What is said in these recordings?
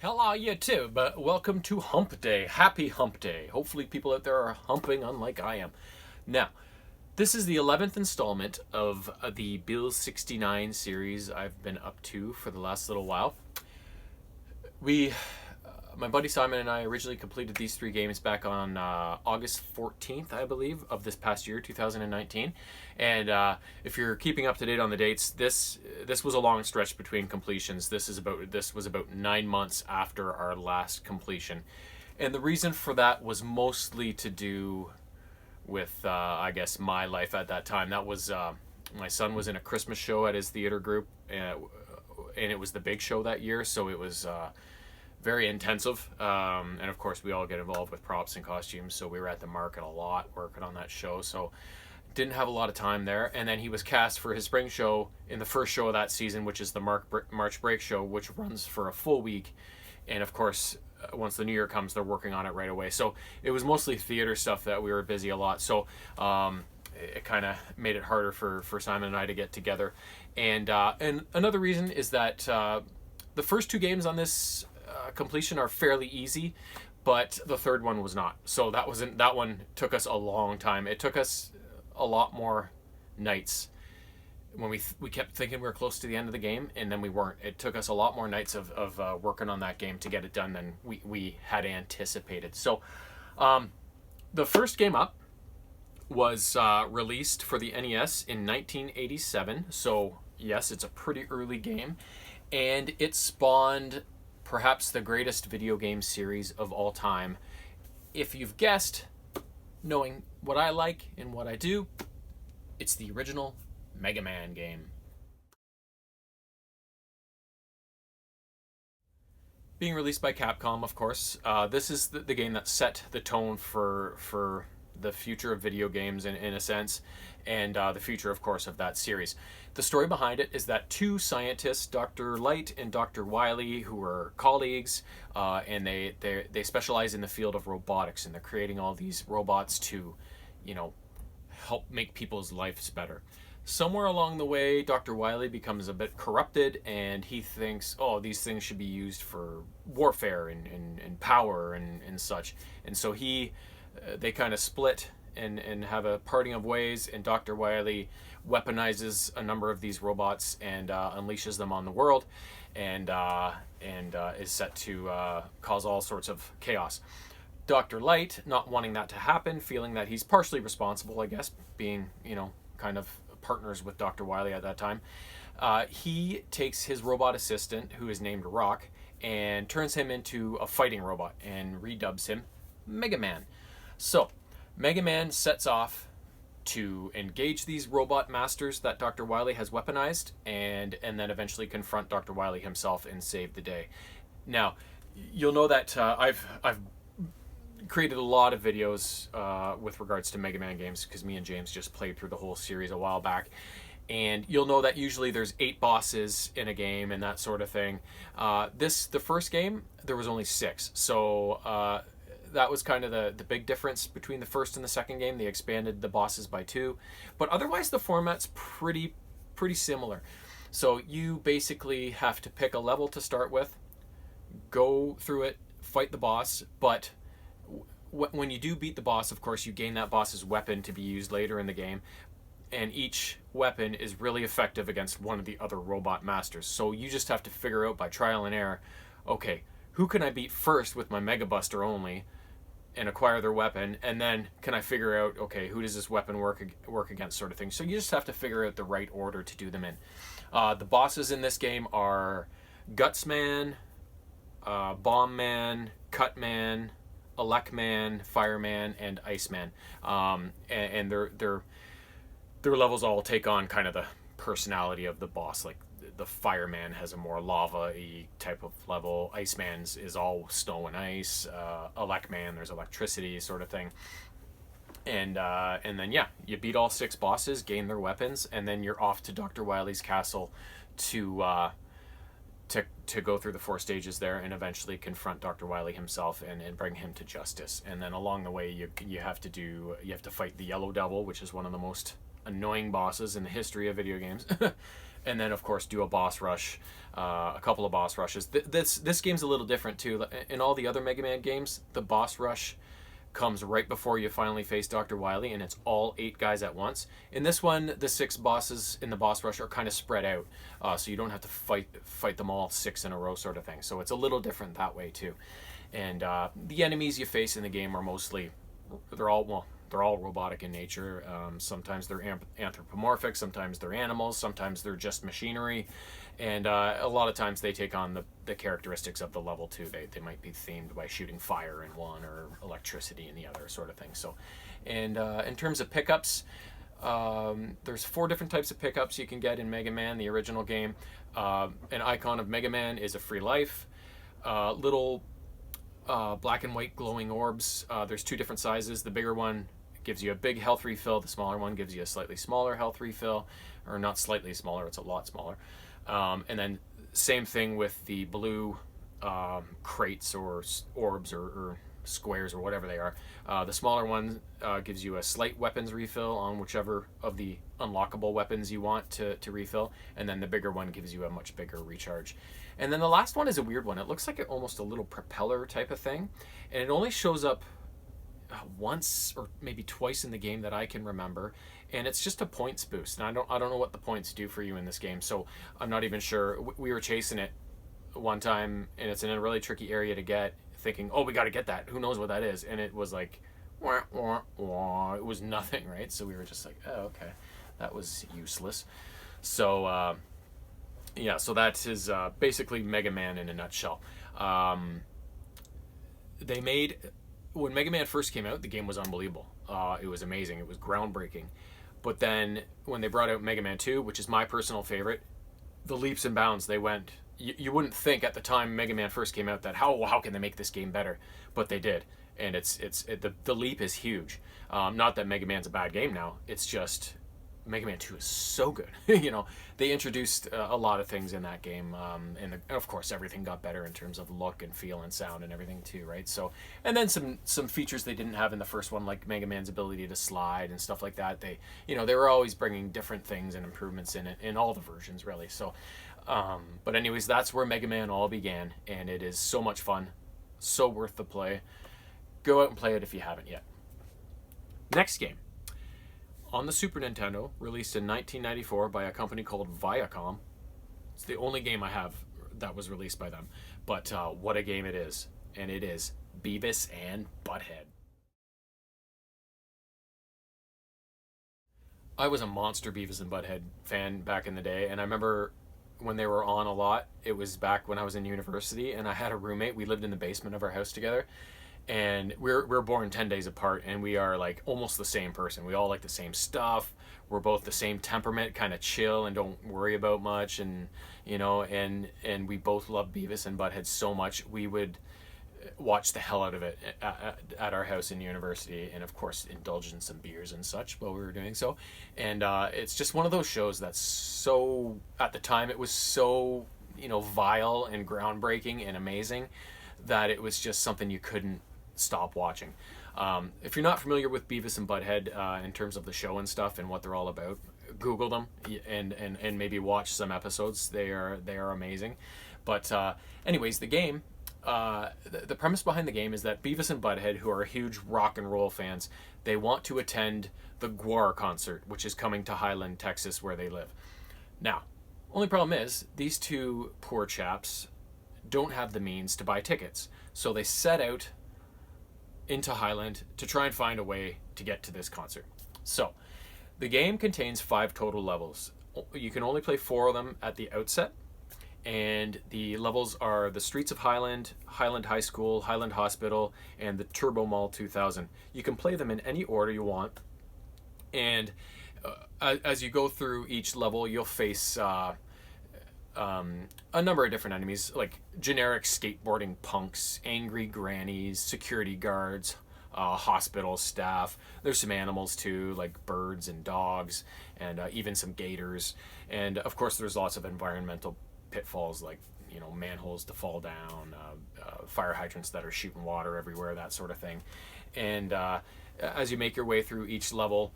Hello, you too, but welcome to Hump Day. Happy Hump Day. Hopefully, people out there are humping unlike I am. Now, this is the 11th installment of the Bill 69 series I've been up to for the last little while. My buddy Simon and I originally completed these three games back on August 14th, I believe, of this past year, 2019. And if you're keeping up to date on the dates, this was a long stretch between completions. This was about 9 months after our last completion, and the reason for that was mostly to do with I guess my life at that time. That was my son was in a Christmas show at his theater group, and it was the big show that year, so it was very intensive. And of course, we all get involved with props and costumes, so we were at the market a lot working on that show. So didn't have a lot of time there. And then he was cast for his spring show in the first show of that season, which is the March Break show, which runs for a full week. And of course, once the new year comes, they're working on it right away. So it was mostly theater stuff that we were busy a lot. So it kind of made it harder for Simon and I to get together. And another reason is that the first two games on this completion are fairly easy, but the third one was not. So that one took us a long time. It took us a lot more nights when we kept thinking we were close to the end of the game, and then we weren't. It took us a lot more nights of working on that game to get it done than we had anticipated. So the first game up was released for the NES in 1987. So yes, it's a pretty early game, and it spawned perhaps the greatest video game series of all time. If you've guessed, knowing what I like and what I do, it's the original Mega Man game. Being released by Capcom, of course, this is the game that set the tone for the future of video games in a sense, and the future, of course, of that series. The story behind it is that two scientists, Dr. Light and Dr. Wily, who are colleagues, and they specialize in the field of robotics, and they're creating all these robots to, help make people's lives better. Somewhere along the way, Dr. Wily becomes a bit corrupted, and he thinks, oh, these things should be used for warfare and power and such. And so they kind of split and have a parting of ways, and Dr. Wily weaponizes a number of these robots and unleashes them on the world, and is set to cause all sorts of chaos. Dr. Light, not wanting that to happen, feeling that he's partially responsible, I guess, being, kind of partners with Dr. Wily at that time, he takes his robot assistant, who is named Rock, and turns him into a fighting robot and redubs him Mega Man. So, Mega Man sets off to engage these robot masters that Dr. Wily has weaponized, and then eventually confront Dr. Wily himself and save the day. Now, you'll know that I've created a lot of videos with regards to Mega Man games, because me and James just played through the whole series a while back. And you'll know that usually there's 8 bosses in a game and that sort of thing. The first game, there was only 6. So that was kind of the big difference between the first and the second game. They expanded the bosses by 2. But otherwise, the format's pretty similar. So you basically have to pick a level to start with, go through it, fight the boss, but when you do beat the boss, of course, you gain that boss's weapon to be used later in the game, and each weapon is really effective against one of the other robot masters. So you just have to figure out by trial and error, okay, who can I beat first with my Mega Buster only and acquire their weapon, and then can I figure out, okay, who does this weapon work against, sort of thing. So you just have to figure out the right order to do them in. The bosses in this game are Gutsman, Bomb Man, Cut Man, Elec Man, Fireman, and Iceman, and their levels all take on kind of the personality of the boss. Like the Fireman has a more lava-y type of level. Iceman's is all snow and ice. Elec Man, there's electricity, sort of thing. And then you beat all 6 bosses, gain their weapons, and then you're off to Dr. Wily's castle to to go through the 4 stages there and eventually confront Dr. Wily himself and bring him to justice. And then along the way, you have to fight the Yellow Devil, which is one of the most annoying bosses in the history of video games. And then of course do a boss rush, a couple of boss rushes. This game's a little different too. In all the other Mega Man games, the boss rush comes right before you finally face Dr. Wily, and it's all 8 guys at once. In this one, the 6 bosses in the boss rush are kind of spread out, so you don't have to fight them all 6 in a row, sort of thing. So it's a little different that way too. And the enemies you face in the game are mostly, they're all robotic in nature. Sometimes they're anthropomorphic, sometimes they're animals, sometimes they're just machinery, and a lot of times they take on the characteristics of the level too. They might be themed by shooting fire in one or electricity in the other, sort of thing. So, and in terms of pickups, there's 4 different types of pickups you can get in Mega Man, the original game. An icon of Mega Man is a free life. Little black and white glowing orbs. There's 2 different sizes. The bigger one gives you a big health refill. The smaller one gives you a slightly smaller health refill, or not slightly smaller, it's a lot smaller. And then same thing with the blue crates or orbs or squares or whatever they are. The smaller one gives you a slight weapons refill on whichever of the unlockable weapons you want to refill, and then the bigger one gives you a much bigger recharge. And then the last one is a weird one. It looks like almost a little propeller type of thing, and it only shows up once or maybe twice in the game that I can remember, and it's just a points boost. And I don't know what the points do for you in this game, so I'm not even sure. We were chasing it one time, and it's in a really tricky area to get, thinking, oh, we got to get that, who knows what that is, and it was like wah, wah, wah. It was nothing, right? So we were just like, oh, okay, that was useless. So yeah, so that is basically Mega Man in a nutshell. They made, when Mega Man first came out, the game was unbelievable. It was amazing. It was groundbreaking. But then when they brought out Mega Man 2, which is my personal favorite, the leaps and bounds they went. You wouldn't think at the time Mega Man first came out that how can they make this game better, but they did, and the leap is huge. Not that Mega Man's a bad game now. It's just Mega Man 2 is so good. You know, they introduced a lot of things in that game, and of course everything got better in terms of look and feel and sound and everything too, right? So, and then some features they didn't have in the first one, like Mega Man's ability to slide and stuff like that. They were always bringing different things and improvements in it in all the versions, really. So, but anyways, that's where Mega Man all began, and it is so much fun, so worth the play. Go out and play it if you haven't yet. Next game. On the Super Nintendo, released in 1994 by a company called Viacom. It's the only game I have that was released by them. But what a game it is. And it is Beavis and Butthead. I was a monster Beavis and Butthead fan back in the day, and I remember when they were on a lot. It was back when I was in university, and I had a roommate. We lived in the basement of our house together. And we're born 10 days apart, and we are like almost the same person. We all like the same stuff. We're both the same temperament, kind of chill and don't worry about much, and and we both love Beavis and Butthead so much. We would watch the hell out of it at our house in university, and of course indulge in some beers and such while we were doing so. And it's just one of those shows that's so, at the time it was so vile and groundbreaking and amazing that it was just something you couldn't stop watching. If you're not familiar with Beavis and Butthead in terms of the show and stuff and what they're all about, Google them and maybe watch some episodes. They are amazing. But anyways, the game, the premise behind the game is that Beavis and Butthead, who are huge rock and roll fans, they want to attend the GWAR concert, which is coming to Highland, Texas, where they live. Now, only problem is these two poor chaps don't have the means to buy tickets, so they set out into Highland to try and find a way to get to this concert. So the game contains 5 total levels. You can only play 4 of them at the outset, and the levels are the Streets of Highland, Highland High School, Highland Hospital, and the Turbo Mall 2000. You can play them in any order you want, and as you go through each level, you'll face a number of different enemies, like generic skateboarding punks, angry grannies, security guards, hospital staff. There's some animals too, like birds and dogs, and even some gators. And of course there's lots of environmental pitfalls, like you know, manholes to fall down, fire hydrants that are shooting water everywhere, that sort of thing. And as you make your way through each level,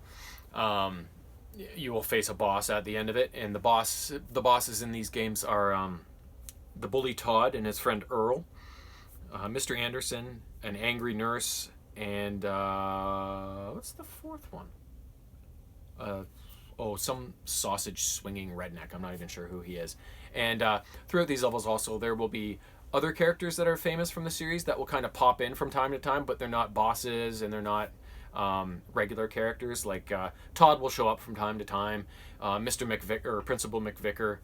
you will face a boss at the end of it. And the bosses in these games are the bully Todd and his friend Earl, Mr. Anderson, an angry nurse, and what's the fourth one? Some sausage swinging redneck. I'm not even sure who he is. And throughout these levels also, there will be other characters that are famous from the series that will kind of pop in from time to time, but they're not bosses and they're not regular characters. Like Todd will show up from time to time, Mr. McVicker, or Principal McVicker,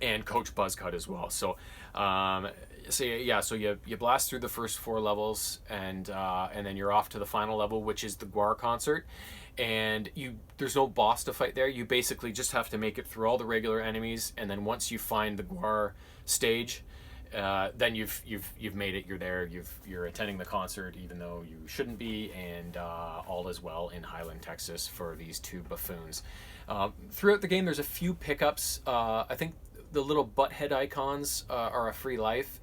and Coach Buzzcut as well. So you blast through the first 4 levels, and then you're off to the final level, which is the Gwar concert. And there's no boss to fight there. You basically just have to make it through all the regular enemies, and then once you find the Gwar stage, then you've made it. You're there. You're attending the concert, even though you shouldn't be, and all is well in Highland, Texas, for these 2 buffoons. Throughout the game, there's a few pickups. I think the little butthead icons are a free life.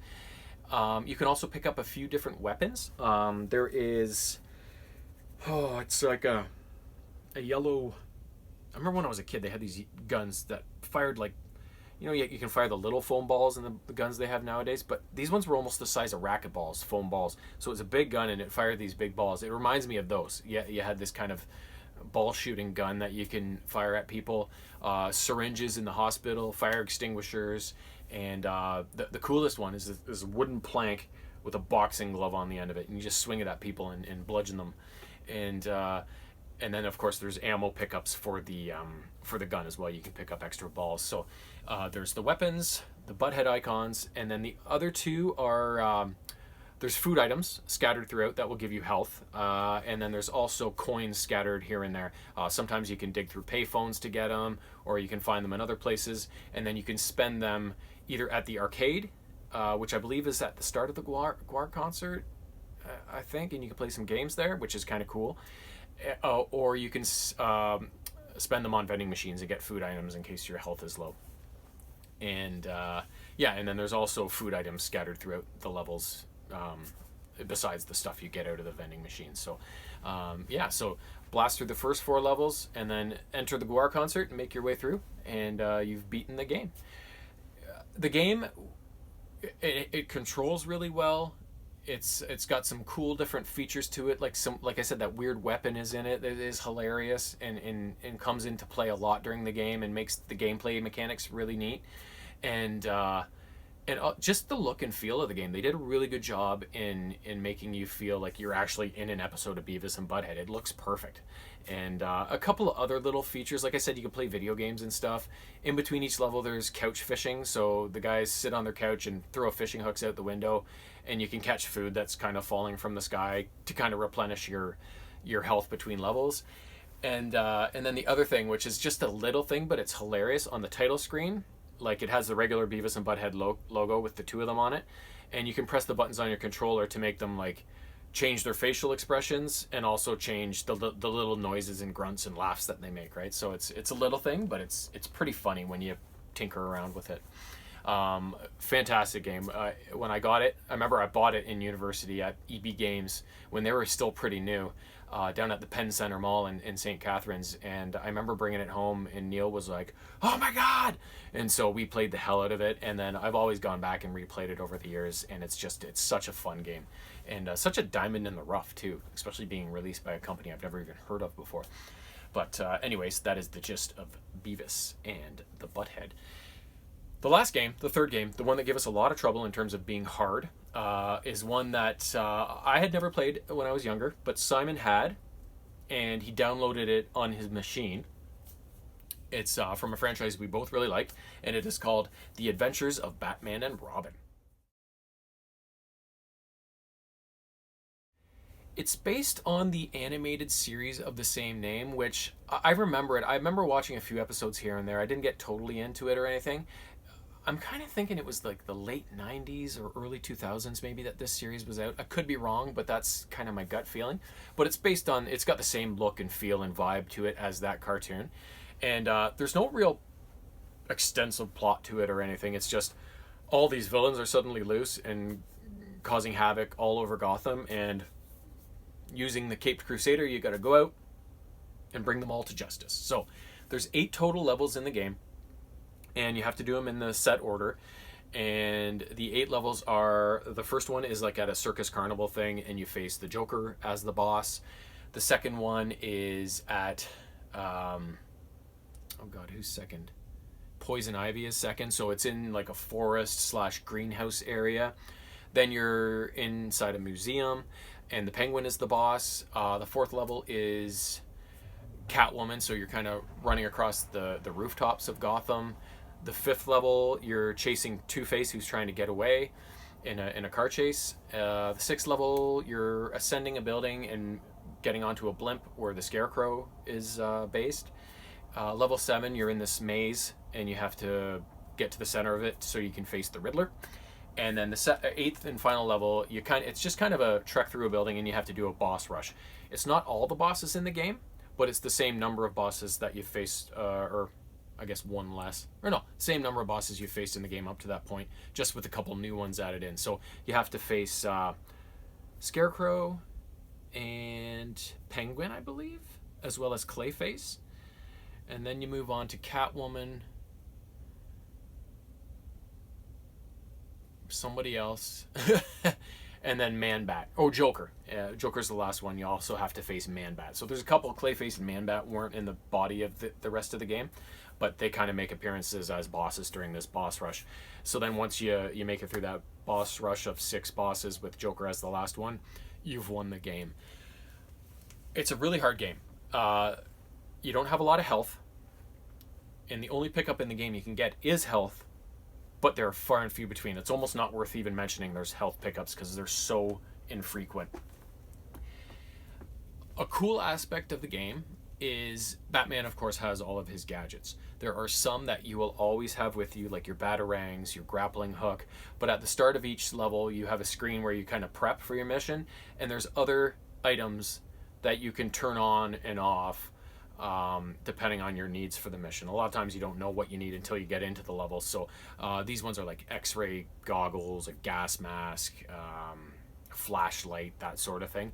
You can also pick up a few different weapons. There is, it's like a yellow. I remember when I was a kid, they had these guns that fired like, you can fire the little foam balls and the guns they have nowadays, but these ones were almost the size of racquetballs, foam balls. So it was a big gun and it fired these big balls. It reminds me of those. Yeah, you had this kind of ball shooting gun that you can fire at people, syringes in the hospital, fire extinguishers, and the coolest one is this wooden plank with a boxing glove on the end of it, and you just swing it at people and bludgeon them. And then of course there's ammo pickups for the gun as well. You can pick up extra balls. So there's the weapons, the butthead icons, and then the other 2 are there's food items scattered throughout that will give you health, and then there's also coins scattered here and there. Sometimes you can dig through payphones to get them, or you can find them in other places, and then you can spend them either at the arcade, which I believe is at the start of the Gwar concert, I think, and you can play some games there, which is kind of cool. Or you can spend them on vending machines and get food items in case your health is low. And and then there's also food items scattered throughout the levels, besides the stuff you get out of the vending machines. So so blast through the first 4 levels and then enter the Gwar concert and make your way through, and you've beaten the game. The game, it controls really well. It's got some cool different features to it, like I said, that weird weapon is in it. It is hilarious and comes into play a lot during the game and makes the gameplay mechanics really neat. And just the look and feel of the game, they did a really good job in making you feel like you're actually in an episode of Beavis and Butthead. It looks perfect. And a couple of other little features, like I said, you can play video games and stuff. In between each level, there's couch fishing, so the guys sit on their couch and throw fishing hooks out the window, and you can catch food that's kind of falling from the sky to kind of replenish your health between levels. And then the other thing, which is just a little thing, but it's hilarious, on the title screen, like it has the regular Beavis and Butthead logo with the 2 of them on it, and you can press the buttons on your controller to make them like change their facial expressions and also change the little noises and grunts and laughs that they make, right? So it's a little thing, but it's pretty funny when you tinker around with it. Fantastic game. When I got it, I remember I bought it in university at EB Games when they were still pretty new, down at the Penn Center Mall in St. Catharines, and I remember bringing it home and Neil was like, "Oh my god!" And so we played the hell out of it, and then I've always gone back and replayed it over the years, and it's such a fun game, and such a diamond in the rough too, especially being released by a company I've never even heard of before. But anyways, that is the gist of Beavis and the Butthead. The last game, the third game, the one that gave us a lot of trouble in terms of being hard, is one that I had never played when I was younger, but Simon had, and he downloaded it on his machine. It's from a franchise we both really like, and it is called The Adventures of Batman and Robin. It's based on the animated series of the same name, which I remember it. I remember watching a few episodes here and there. I didn't get totally into it or anything. I'm kind of thinking it was like the late 90s or early 2000s maybe that this series was out. I could be wrong, but that's kind of my gut feeling. But it's got the same look and feel and vibe to it as that cartoon. And there's no real extensive plot to it or anything. It's just all these villains are suddenly loose and causing havoc all over Gotham. And using the Caped Crusader, you got to go out and bring them all to justice. So there's 8 total levels in the game, and you have to do them in the set order. And the 8 levels are, the first one is like at a circus carnival thing, and you face the Joker as the boss. The second one is at oh god, who's second? Poison Ivy is second, so it's in like a forest slash greenhouse area. Then you're inside a museum, and the Penguin is the boss. The fourth level is Catwoman, so you're kind of running across the rooftops of Gotham. The fifth level, you're chasing Two-Face, who's trying to get away in a car chase. The sixth level, you're ascending a building and getting onto a blimp where the Scarecrow is based. Level 7, you're in this maze, and you have to get to the center of it so you can face the Riddler. And then the 8th and final level, it's just kind of a trek through a building, and you have to do a boss rush. It's not all the bosses in the game, but it's the same number of bosses that you faced, or I guess one less. Or no, same number of bosses you faced in the game up to that point, just with a couple new ones added in. So you have to face Scarecrow and Penguin, I believe, as well as Clayface. And then you move on to Catwoman, somebody else, and then Man-Bat. Oh, Joker. Joker's the last one. You also have to face Man-Bat. So there's a couple. Clayface and Man-Bat weren't in the body of the rest of the game, but they kind of make appearances as bosses during this boss rush. So then once you make it through that boss rush of 6 bosses with Joker as the last one, you've won the game. It's a really hard game. You don't have a lot of health, and the only pickup in the game you can get is health, but they're far and few between. It's almost not worth even mentioning there's health pickups because they're so infrequent. A cool aspect of the game is Batman, of course, has all of his gadgets. There are some that you will always have with you, like your batarangs, your grappling hook, but at the start of each level, you have a screen where you kind of prep for your mission, and there's other items that you can turn on and off depending on your needs for the mission. A lot of times you don't know what you need until you get into the level. So these ones are like X-ray goggles, a gas mask, flashlight, that sort of thing.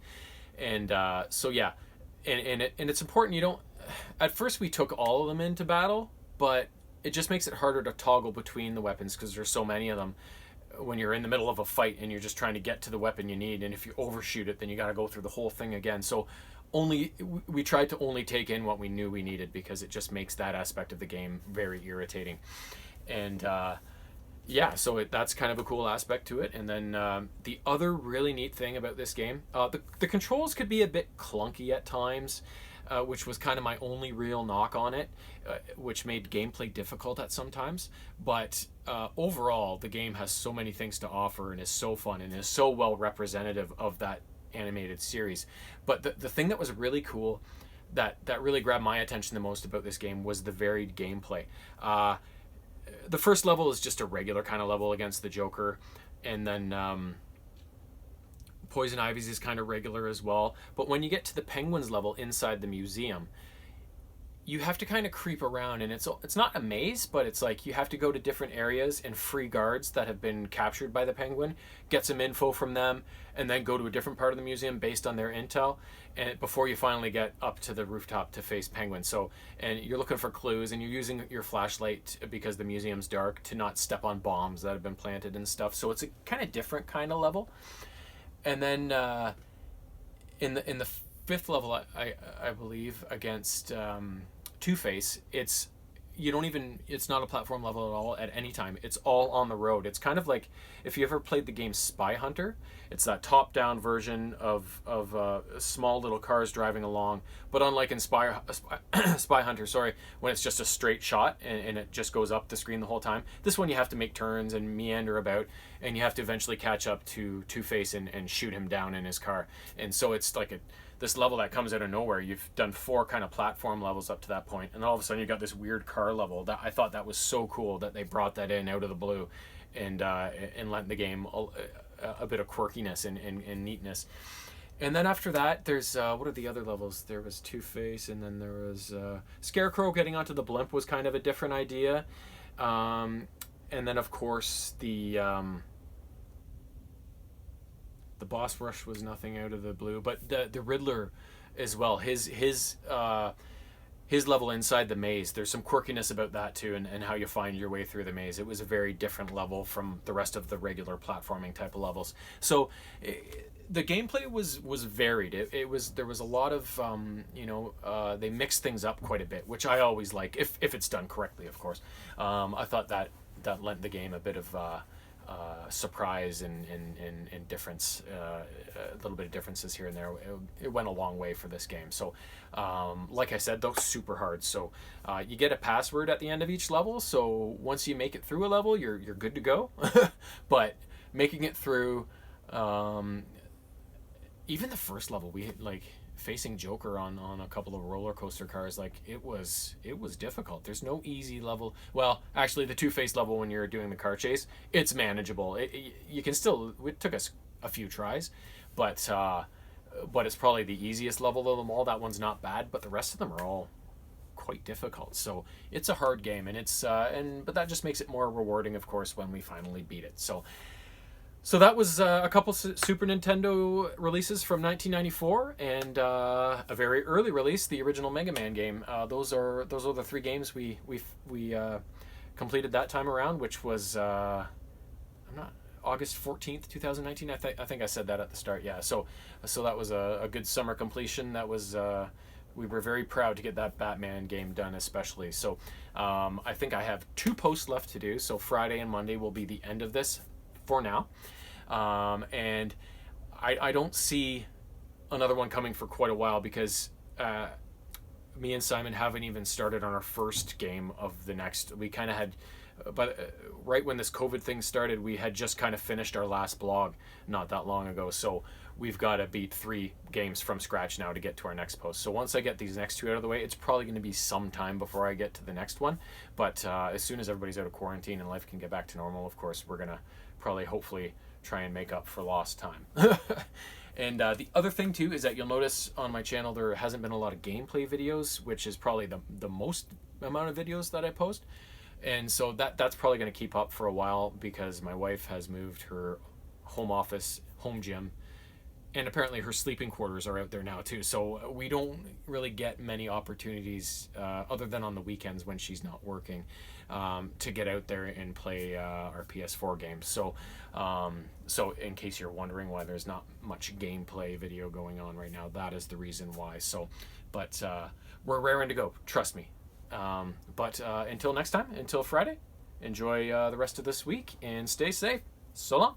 And so yeah, and it's important you don't. At first we took all of them into battle, but it just makes it harder to toggle between the weapons because there's so many of them when you're in the middle of a fight and you're just trying to get to the weapon you need, and if you overshoot it, then you got to go through the whole thing again. So we tried to only take in what we knew we needed because it just makes that aspect of the game very irritating. And yeah, so that's kind of a cool aspect to it. And then the other really neat thing about this game, the controls could be a bit clunky at times, which was kind of my only real knock on it, which made gameplay difficult at sometimes. But overall, the game has so many things to offer and is so fun and is so well representative of that animated series. But the thing that was really cool, that really grabbed my attention the most about this game, was the varied gameplay. The first level is just a regular kind of level against the Joker, and then Poison Ivy's is kind of regular as well. But when you get to the Penguin's level inside the museum, you have to kind of creep around, and it's not a maze, but it's like you have to go to different areas and free guards that have been captured by the Penguin, get some info from them, and then go to a different part of the museum based on their intel, and before you finally get up to the rooftop to face Penguin. So, and you're looking for clues, and you're using your flashlight because the museum's dark to not step on bombs that have been planted and stuff. So it's a kind of different kind of level. And then in the fifth level, I believe, against Two-Face, it's not a platform level at all at any time. It's all on the road. It's kind of like if you ever played the game Spy Hunter. It's that top-down version of small little cars driving along. But unlike in Spy Hunter, when it's just a straight shot and it just goes up the screen the whole time, this one you have to make turns and meander about, and you have to eventually catch up to Two-Face and shoot him down in his car. And so it's like this level that comes out of nowhere. You've done 4 kind of platform levels up to that point, and all of a sudden you got this weird car level. That I thought that was so cool that they brought that in out of the blue, and lent the game a bit of quirkiness and neatness. And then after that, there's what are the other levels? There was Two-Face, and then there was Scarecrow. Getting onto the blimp was kind of a different idea. And and then of course the boss rush was nothing out of the blue, but the Riddler as well. His level inside the maze, there's some quirkiness about that too, and how you find your way through the maze. It was a very different level from the rest of the regular platforming type of levels. So the gameplay was varied. There was a lot of they mixed things up quite a bit, which I always like if it's done correctly, of course. I thought that lent the game a bit of surprise and difference, a little bit of differences here and there. It went a long way for this game. So like I said, though, super hard. So you get a password at the end of each level, so once you make it through a level, you're good to go. But making it through even the first level, we like facing Joker on a couple of roller coaster cars, like it was difficult. There's no easy level. Well, actually, the Two-Face level, when you're doing the car chase, it's manageable. You can still. It took us a few tries, but it's probably the easiest level of them all. That one's not bad, but the rest of them are all quite difficult. So it's a hard game, and but that just makes it more rewarding, of course, when we finally beat it. So that was a couple Super Nintendo releases from 1994, and a very early release, the original Mega Man game. Those are the three games we completed that time around, which was August 14th, 2019. I think I said that at the start. Yeah. So that was a good summer completion. That was we were very proud to get that Batman game done, especially. So I think I have 2 posts left to do. So Friday and Monday will be the end of this for now. And I don't see another one coming for quite a while, because me and Simon haven't even started on our first game of the next. We kind of had, but right when this COVID thing started, we had just kind of finished our last blog not that long ago. So we've got to beat 3 games from scratch now to get to our next post. So once I get these next 2 out of the way, it's probably going to be some time before I get to the next one. But as soon as everybody's out of quarantine and life can get back to normal, of course, we're going to probably hopefully try and make up for lost time. And the other thing too is that you'll notice on my channel there hasn't been a lot of gameplay videos, which is probably the most amount of videos that I post. And so that's probably going to keep up for a while, because my wife has moved her home office, home gym, and apparently her sleeping quarters are out there now too. So we don't really get many opportunities, other than on the weekends when she's not working, to get out there and play our PS4 games. So in case you're wondering why there's not much gameplay video going on right now, that is the reason why. So, but we're raring to go, trust me. But until next time, until Friday, enjoy the rest of this week and stay safe. So long.